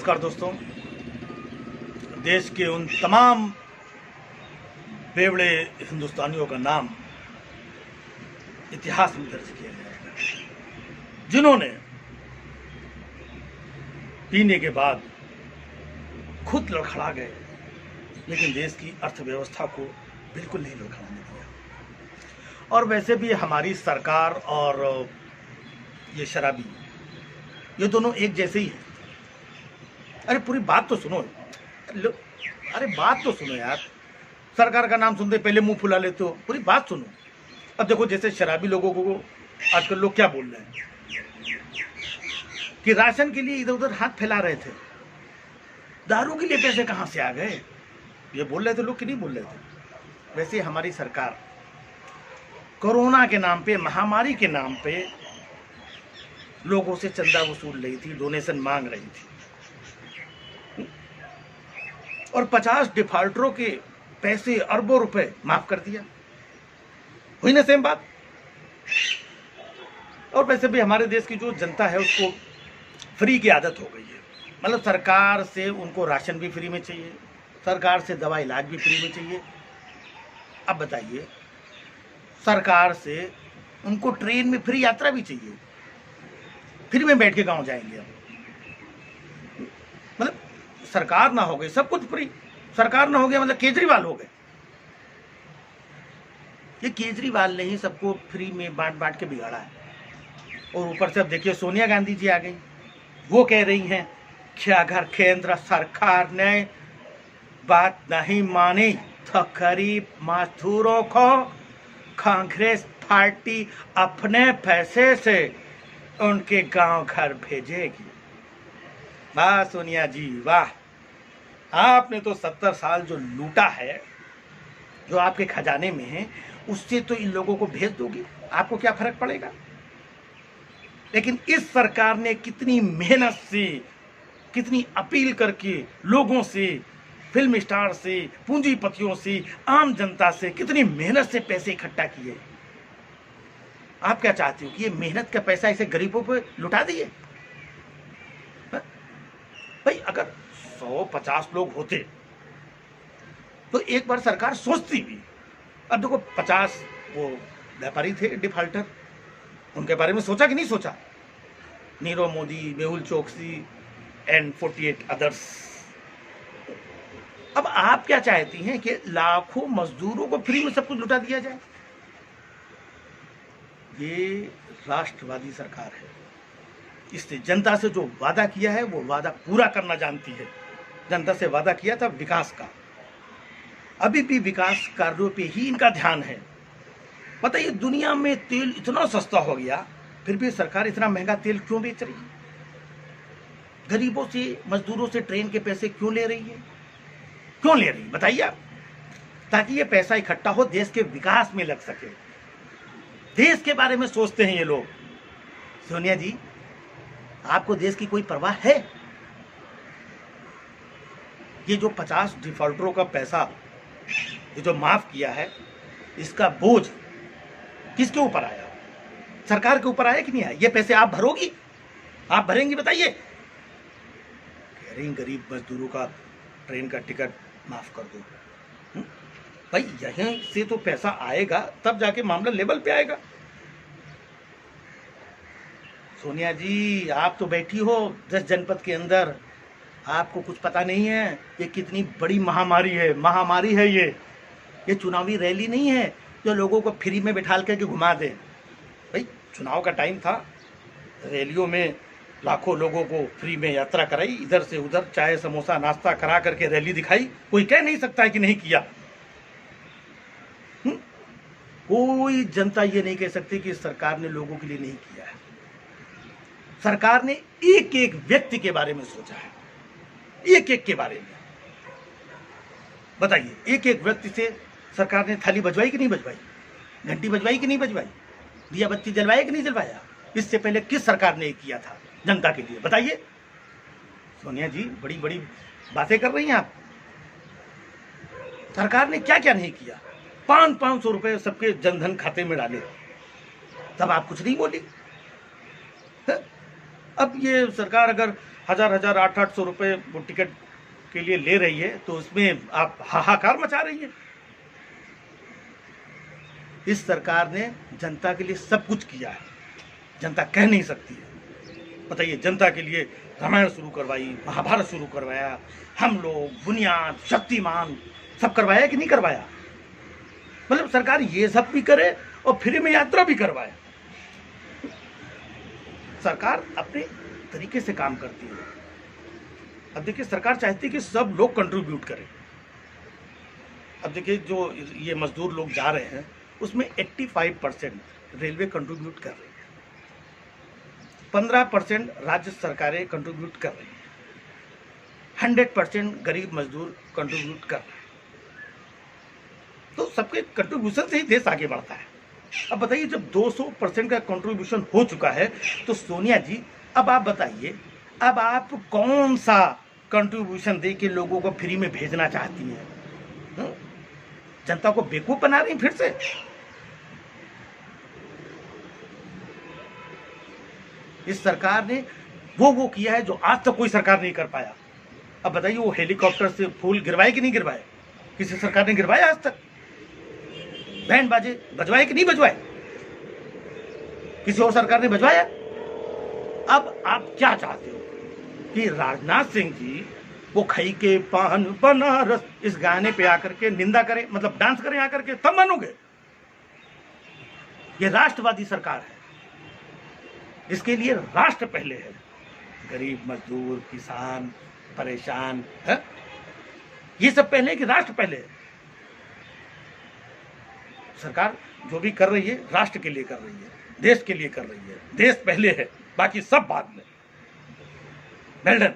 नमस्कार दोस्तों। देश के उन तमाम बेवड़े हिंदुस्तानियों का नाम इतिहास में दर्ज किया जाएगा जिन्होंने पीने के बाद खुद लड़खड़ा गए, लेकिन देश की अर्थव्यवस्था को बिल्कुल नहीं लड़खड़ाने दिया। और वैसे भी हमारी सरकार और ये शराबी, ये दोनों एक जैसे ही हैं। अरे पूरी बात तो सुनो। अरे बात तो सुनो यार। सरकार का नाम सुनते पहले मुंह फुला लेते हो, पूरी बात सुनो। अब देखो, जैसे शराबी लोगों को आजकल लोग क्या बोल रहे हैं कि राशन के लिए इधर उधर हाथ फैला रहे थे, दारू के लिए पैसे कहां से आ गए, ये बोल रहे थे लोग कि नहीं बोल रहे थे। वैसे हमारी सरकार कोरोना के नाम पे, महामारी के नाम पे लोगों से चंदा वसूल रही थी, डोनेशन मांग रही थी, और 50 डिफॉल्टरों के पैसे अरबों रुपए माफ कर दिया। हुई ना सेम बात। और वैसे भी हमारे देश की जो जनता है उसको फ्री की आदत हो गई है। मतलब सरकार से उनको राशन भी फ्री में चाहिए, सरकार से दवा इलाज भी फ्री में चाहिए। अब बताइए, सरकार से उनको ट्रेन में फ्री यात्रा भी चाहिए, फ्री में बैठ के गाँव जाएंगे। अब मतलब सरकार ना हो गई सब कुछ फ्री, सरकार ना हो गया मतलब केजरीवाल हो गए। ये केजरीवाल ने ही सबको फ्री में बांट बांट के बिगाड़ा है। और ऊपर से अब देखिए, सोनिया गांधी जी आ गई, वो कह रही हैं कि अगर केंद्र सरकार ने बात नहीं मानी तो गरीब मजदूरों को कांग्रेस पार्टी अपने पैसे से उनके गांव घर भेजेगी। वाह सोनिया जी वाह, आपने तो 70 साल जो लूटा है, जो आपके खजाने में है, उससे तो इन लोगों को भेज दोगी, आपको क्या फर्क पड़ेगा। लेकिन इस सरकार ने कितनी मेहनत से, कितनी अपील करके लोगों से, फिल्म स्टार से, पूंजीपतियों से, आम जनता से कितनी मेहनत से पैसे इकट्ठा किए। आप क्या चाहते हो कि ये मेहनत का पैसा ऐसे गरीबों पे लुटा दिए? भाई अगर 150 लोग होते तो एक बार सरकार सोचती भी। अब देखो, 50 वो व्यापारी थे डिफॉल्टर, उनके बारे में सोचा कि नहीं सोचा? Nirav Modi, Mehul Choksi and 48 others. अब आप क्या चाहती हैं कि लाखों मजदूरों को फ्री में सब कुछ लुटा दिया जाए? ये राष्ट्रवादी सरकार है। इसने जनता से जो वादा किया है वो वादा पूरा करना जानती है। जनता से वादा किया था विकास का, अभी भी विकास कार्यों पे ही इनका ध्यान है। बताइए, दुनिया में तेल इतना सस्ता हो गया, फिर भी सरकार इतना महंगा तेल क्यों बेच रही है? गरीबों से, मजदूरों से ट्रेन के पैसे क्यों ले रही है? क्यों ले रही बताइए आप? ताकि ये पैसा इकट्ठा हो, देश के विकास में लग सके। देश के बारे में सोचते हैं ये लोग। सोनिया जी, आपको देश की कोई परवाह है? ये जो 50 डिफॉल्टरों का पैसा ये जो माफ किया है, इसका बोझ किसके ऊपर आया? सरकार के ऊपर आया कि नहीं आया? ये पैसे आप भरोगी? आप भरेंगी? बताइए। कह रही गरीब मजदूरों का ट्रेन का टिकट माफ कर दो। भाई यहीं से तो पैसा आएगा, तब जाके मामला लेवल पे आएगा। सोनिया जी, आप तो बैठी हो 10 जनपद के अंदर, आपको कुछ पता नहीं है ये कितनी बड़ी महामारी है। महामारी है ये चुनावी रैली नहीं है जो लोगों को फ्री में बिठाल करके घुमा दे। भाई चुनाव का टाइम था, रैलियों में लाखों लोगों को फ्री में यात्रा कराई, इधर से उधर चाय समोसा नाश्ता करा करके रैली दिखाई। कोई कह नहीं सकता है कि नहीं किया। कोई जनता ये नहीं कह सकती कि सरकार ने लोगों के लिए नहीं किया है। सरकार ने एक एक व्यक्ति के बारे में सोचा है, एक एक के बारे में। बताइए, एक एक व्यक्ति से सरकार ने थाली बजवाई कि नहीं बजवाई? घंटी बजवाई कि नहीं बजवाई? दिया बत्ती जलवाया कि नहीं जलवाया? इससे पहले किस सरकार ने किया था जनता के लिए? बताइए। सोनिया जी, बड़ी बड़ी बातें कर रही हैं आप। सरकार ने क्या क्या नहीं किया? 500 रुपए सबके जनधन खाते में डाले, तब आप कुछ नहीं बोली। अब ये सरकार अगर हजार 800 रुपये वो टिकट के लिए ले रही है, तो उसमें आप हाहाकार मचा रही है। इस सरकार ने जनता के लिए सब कुछ किया है, जनता कह नहीं सकती है। बताइए, जनता के लिए रामायण शुरू करवाई, महाभारत शुरू करवाया, हम लोग, बुनियाद, शक्तिमान सब करवाया कि नहीं करवाया? मतलब सरकार ये सब भी करे और फ्री में यात्रा भी करवाए। सरकार अपने तरीके से काम करती है। अब देखिए, सरकार चाहती है कि सब लोग कंट्रीब्यूट करें। अब देखिए, जो ये मजदूर लोग जा रहे हैं उसमें 85% रेलवे कंट्रीब्यूट कर रही है, 15% राज्य सरकारें कंट्रीब्यूट कर रही हैं, 100% गरीब मजदूर कंट्रीब्यूट कर रहे हैं। तो सबके कंट्रीब्यूशन से ही देश आगे बढ़ता है। अब बताइए, जब 200% का कंट्रीब्यूशन हो चुका है, तो सोनिया जी अब आप बताइए, अब आप कौन सा कंट्रीब्यूशन दे के लोगों को फ्री में भेजना चाहती हैं? जनता को बेवकूफ बना रही फिर से। इस सरकार ने वो किया है जो आज तक कोई सरकार नहीं कर पाया। अब बताइए, वो हेलीकॉप्टर से फूल गिरवाए कि नहीं गिरवाए? किसी सरकार ने गिरवाया आज तक? बैंड बाजे बजवाए कि नहीं बजवाए? किसी और सरकार ने बजवाया? अब आप क्या चाहते हो कि राजनाथ सिंह जी वो खई के पान बनारस इस गाने पे आकर के निंदा करें, मतलब डांस करें आकर के, तब मानोगे? ये राष्ट्रवादी सरकार है, इसके लिए राष्ट्र पहले है। गरीब मजदूर, किसान, परेशान है, ये सब पहले कि राष्ट्र पहले है? सरकार जो भी कर रही है राष्ट्र के लिए कर रही है, देश के लिए कर रही है। देश पहले है, बाकी सब बाद में। Well done.